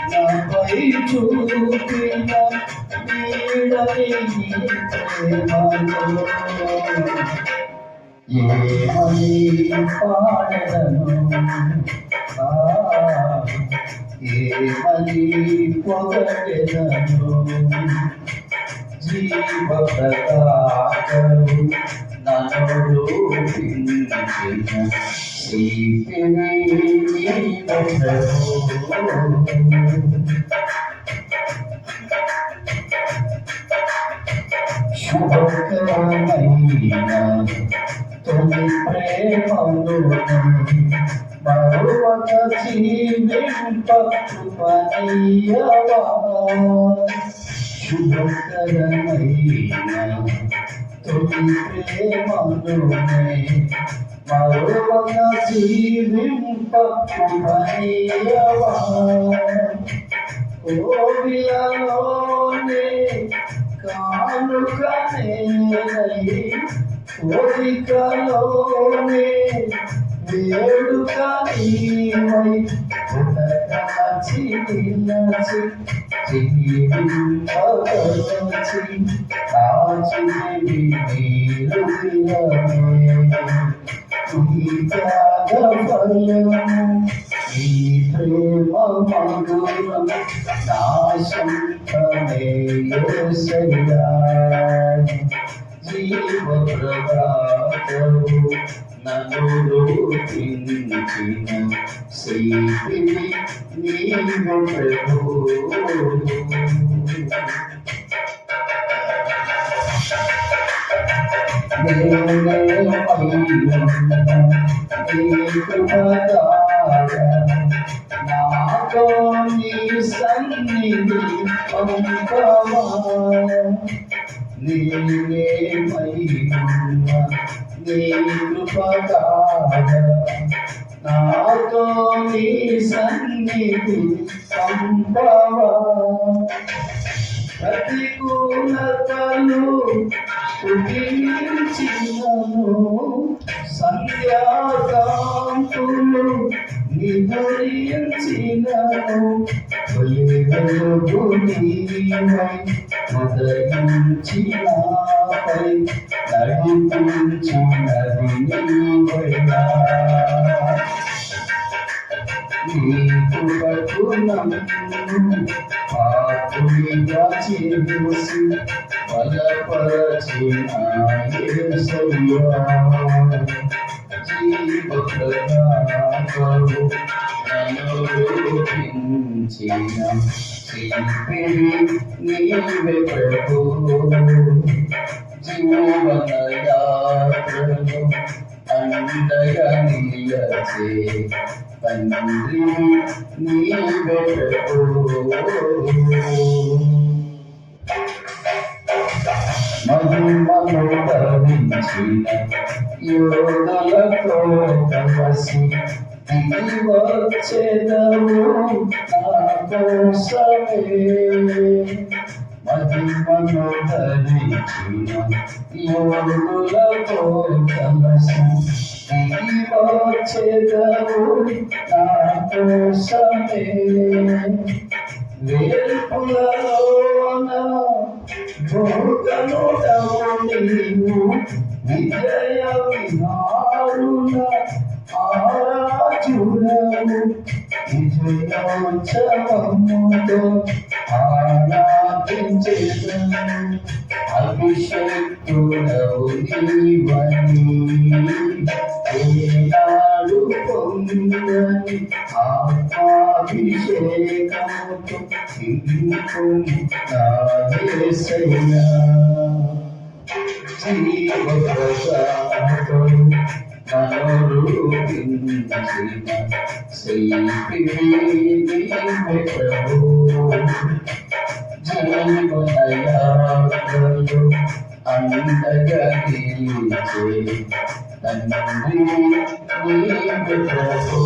నాపై చూపిన నీడని ఏమని పాడను ఏమని పొగడెదను జీవప్రదాతరు నన్ను రూపించిన శిల్పిని శుభకరమైన తొలి ప్రేమను మరువక జీవింపకృపనీయవా శుభకరమైన తొలి ప్రేమను మరువక జీవింపకృపనీయవా కోవిలలోనే కానుకనే కోరికలోనే వేడుక నీవై ఉదకాచి నిలచి జీవింపగలచి కాచి ఈ త్యాగ ఫలము ఈ ప్రేమ మధురం నాశంతమే యేసయ్యా జీవప్రదాతవు నన్ను రూపించిన శిల్పివి నీవు ప్రభువు నాతో నీ సన్నిధి పంపవా నీవే మహిమ నీ కృపగాధ నాతో నీ సన్నిధి పంపవా ప్రతికూలతలు స్తుతించినను సంధ్యాకాంతులు నిదురించినను వెలుగు నీవై ఉదయించి నాపై నడిపించినది నీవైనా నీ కృపకు నన్ను పాపునిగా చేసి బలపరచిన యేసయ్యా జీవప్రదాతవు నన్ను రూపించిన శిల్పివి నీవే ప్రభువు జీవనయాత్రను అండగా నిలచే తండ్రి నీవే ప్రభువు మహిమను ధరించిన యోధులతో కలిసి దిగి వచ్చెదవు నా కోసమే మహిమను ధరించిన యోధులతో కలిసి దిగి వచ్చెదవు నా కోసమే వేల్పులలోన భోగనుడవు నీవు విజయ విహారుణ ఆరాజుడవు విజయోత్సవముతో ఆరాధించెదను అభిషేకుడవు నీవని ఏనాడు పొందని ఆత్మాభిషేకముతో నింపుని నా యేసయ్యా జీవప్రదాతవు నన్ను రూపించిన శిల్పివి నీవే ప్రభువు జీవనయాత్రలు అండగా నిలిచే తండ్రి నీవే ప్రభు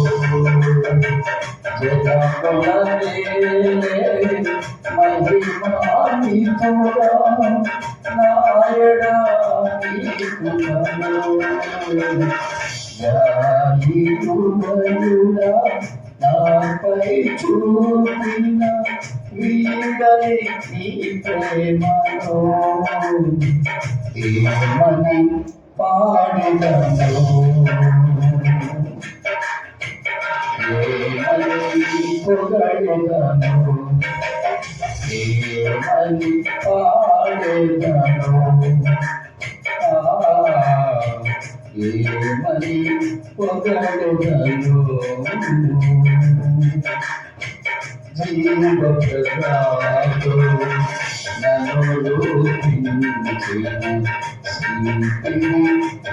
జగములనే మహిమాన్వితుడా నాయడా నీకు గాలియుడా నాపై చూపిన వీడని నీ ప్రేమలో ఏమని పాడిదను ఏమని పొగడెదను ఏమని పాడెదను ఏమని పొగడెదను జీవప్రదాతో నన్ను రూపించిన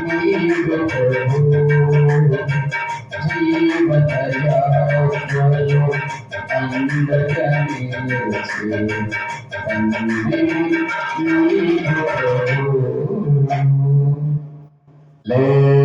నీవే ప్రభు జీవదయాత్రలో అందకనిలచి తండ్రి నీవే ప్రభు